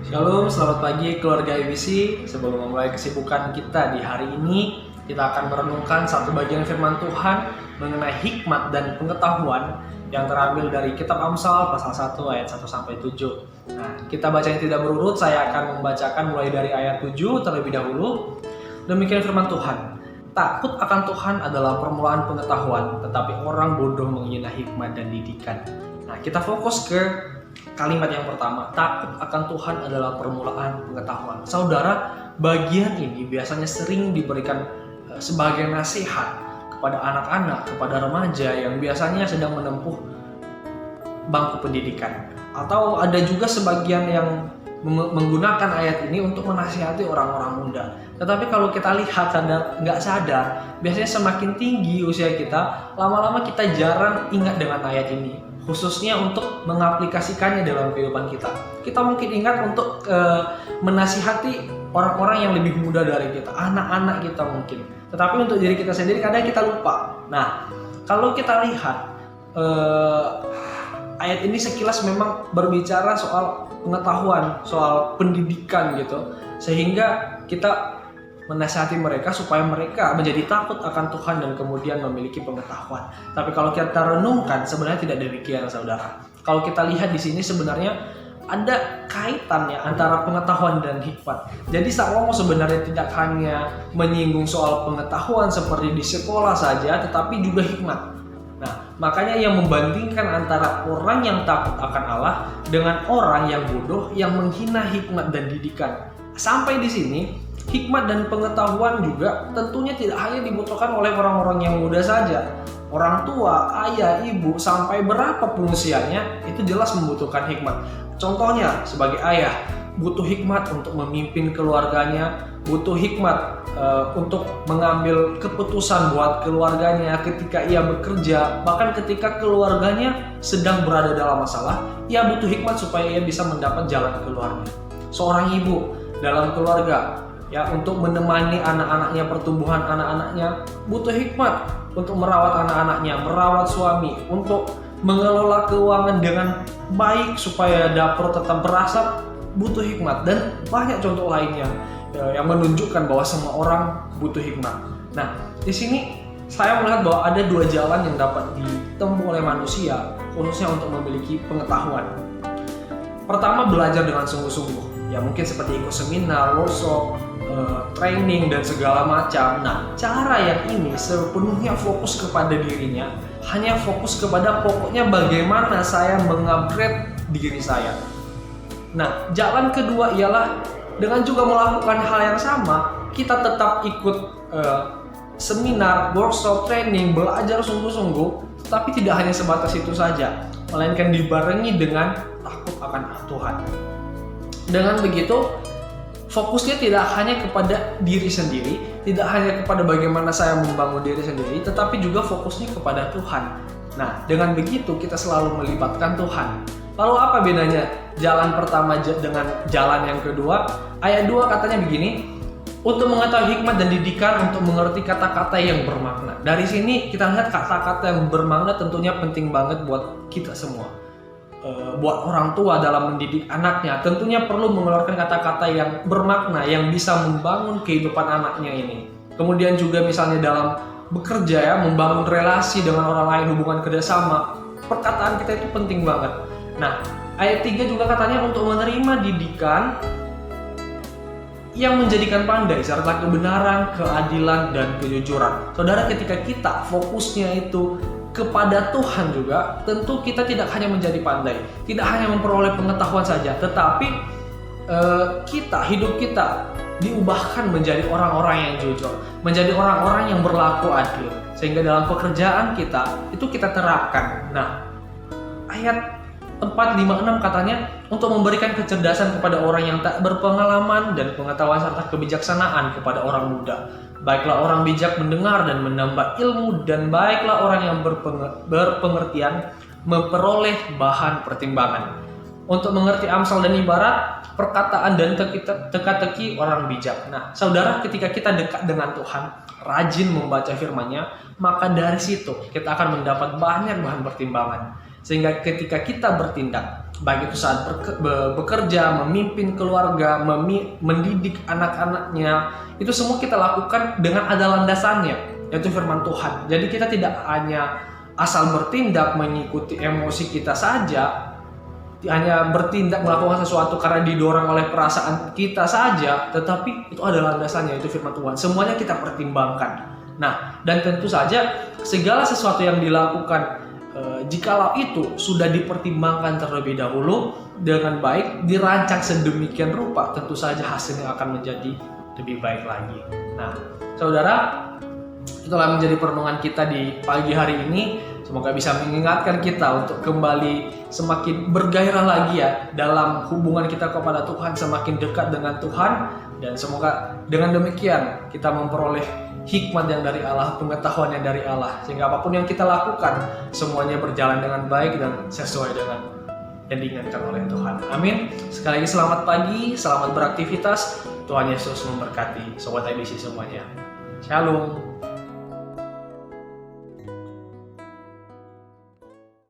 Shalom, selamat pagi keluarga IBC. Sebelum memulai kesibukan kita di hari ini, kita akan merenungkan satu bagian firman Tuhan mengenai hikmat dan pengetahuan yang terambil dari kitab Amsal pasal 1 ayat 1-7. Nah, kita bacanya tidak berurut, saya akan membacakan mulai dari ayat 7 terlebih dahulu. Demikian firman Tuhan. Takut akan Tuhan adalah permulaan pengetahuan, tetapi orang bodoh menghina hikmat dan didikan. Nah, kita fokus ke kalimat yang pertama, takut akan Tuhan adalah permulaan pengetahuan. Saudara, bagian ini biasanya sering diberikan sebagai nasihat kepada anak-anak, kepada remaja yang biasanya sedang menempuh bangku pendidikan. Atau ada juga sebagian yang menggunakan ayat ini untuk menasihati orang-orang muda. Tetapi kalau kita lihat nggak sadar, biasanya semakin tinggi usia kita, lama-lama kita jarang ingat dengan ayat ini. Khususnya untuk mengaplikasikannya dalam kehidupan kita. Kita mungkin ingat untuk menasihati orang-orang yang lebih muda dari kita, anak-anak kita mungkin. Tetapi untuk diri kita sendiri kadang kita lupa. Nah, kalau kita lihat ayat ini sekilas memang berbicara soal pengetahuan, soal pendidikan gitu. Sehingga kita menasihati mereka supaya mereka menjadi takut akan Tuhan dan kemudian memiliki pengetahuan. Tapi kalau kita renungkan sebenarnya tidak demikian, saudara. Kalau kita lihat di sini sebenarnya ada kaitannya antara pengetahuan dan hikmat. Jadi Salomo sebenarnya tidak hanya menyinggung soal pengetahuan seperti di sekolah saja, tetapi juga hikmat. Nah, makanya ia membandingkan antara orang yang takut akan Allah dengan orang yang bodoh yang menghina hikmat dan didikan. Sampai di sini hikmat dan pengetahuan juga tentunya tidak hanya dibutuhkan oleh orang-orang yang muda saja. Orang tua, ayah, ibu, sampai berapapun usianya itu jelas membutuhkan hikmat. Contohnya sebagai ayah, butuh hikmat untuk memimpin keluarganya, butuh hikmat untuk mengambil keputusan buat keluarganya ketika ia bekerja, bahkan ketika keluarganya sedang berada dalam masalah, ia butuh hikmat supaya ia bisa mendapat jalan keluarnya. Seorang ibu dalam keluarga, ya, untuk menemani anak-anaknya, pertumbuhan anak-anaknya, butuh hikmat untuk merawat anak-anaknya, merawat suami, untuk mengelola keuangan dengan baik supaya dapur tetap berasap, butuh hikmat. Dan banyak contoh lainnya yang menunjukkan bahwa semua orang butuh hikmat. Nah, di sini saya melihat bahwa ada dua jalan yang dapat ditempuh oleh manusia, khususnya untuk memiliki pengetahuan. Pertama, belajar dengan sungguh-sungguh. Ya, mungkin seperti ikut seminar, workshop, training dan segala macam. Nah, cara yang ini sepenuhnya fokus kepada dirinya, hanya fokus kepada pokoknya bagaimana saya mengupgrade diri saya. Nah, jalan kedua ialah dengan juga melakukan hal yang sama, kita tetap ikut seminar, workshop, training, belajar sungguh-sungguh, tapi tidak hanya sebatas itu saja, melainkan dibarengi dengan takut akan Tuhan. Dengan begitu, fokusnya tidak hanya kepada diri sendiri, tidak hanya kepada bagaimana saya membangun diri sendiri, tetapi juga fokusnya kepada Tuhan. Nah, dengan begitu kita selalu melibatkan Tuhan. Lalu apa bedanya jalan pertama dengan jalan yang kedua? Ayat 2 katanya begini, untuk mengetahui hikmat dan didikan, untuk mengerti kata-kata yang bermakna. Dari sini kita lihat kata-kata yang bermakna tentunya penting banget buat kita semua. Buat orang tua dalam mendidik anaknya, tentunya perlu mengeluarkan kata-kata yang bermakna, yang bisa membangun kehidupan anaknya ini. Kemudian juga misalnya dalam bekerja, ya, membangun relasi dengan orang lain, hubungan kerjasama, perkataan kita itu penting banget. Nah, ayat 3 juga katanya untuk menerima didikan yang menjadikan pandai serta kebenaran, keadilan, dan kejujuran. Saudara, ketika kita fokusnya itu kepada Tuhan juga, tentu kita tidak hanya menjadi pandai, tidak hanya memperoleh pengetahuan saja, tetapi hidup kita diubahkan menjadi orang-orang yang jujur, menjadi orang-orang yang berlaku adil, sehingga dalam pekerjaan kita itu kita terapkan. Nah, ayat 4, 5, 6 katanya untuk memberikan kecerdasan kepada orang yang tak berpengalaman dan pengetahuan serta kebijaksanaan kepada orang muda. Baiklah orang bijak mendengar dan menambah ilmu, dan baiklah orang yang berpengertian memperoleh bahan pertimbangan. Untuk mengerti amsal dan ibarat, perkataan dan teka-teki orang bijak. Nah, saudara, ketika kita dekat dengan Tuhan, rajin membaca firman-Nya, maka dari situ kita akan mendapat banyak bahan pertimbangan. Sehingga ketika kita bertindak, baik itu saat bekerja, memimpin keluarga, mendidik anak-anaknya, itu semua kita lakukan dengan ada landasannya, yaitu firman Tuhan. Jadi kita tidak hanya asal bertindak mengikuti emosi kita saja, hanya bertindak melakukan sesuatu karena didorong oleh perasaan kita saja, tetapi itu ada landasannya, itu firman Tuhan. Semuanya kita pertimbangkan. Nah, dan tentu saja segala sesuatu yang dilakukan, jikalau itu sudah dipertimbangkan terlebih dahulu dengan baik, dirancang sedemikian rupa, tentu saja hasilnya akan menjadi lebih baik lagi. Nah, saudara, itulah menjadi perenungan kita di pagi hari ini. Semoga bisa mengingatkan kita untuk kembali semakin bergairah lagi ya dalam hubungan kita kepada Tuhan, semakin dekat dengan Tuhan, dan semoga dengan demikian kita memperoleh hikmat yang dari Allah, pengetahuan yang dari Allah, sehingga apapun yang kita lakukan semuanya berjalan dengan baik dan sesuai dengan yang diinginkan oleh Tuhan. Amin. Sekali lagi selamat pagi, selamat beraktivitas. Tuhan Yesus memberkati Sobat IBC semuanya. Shalom.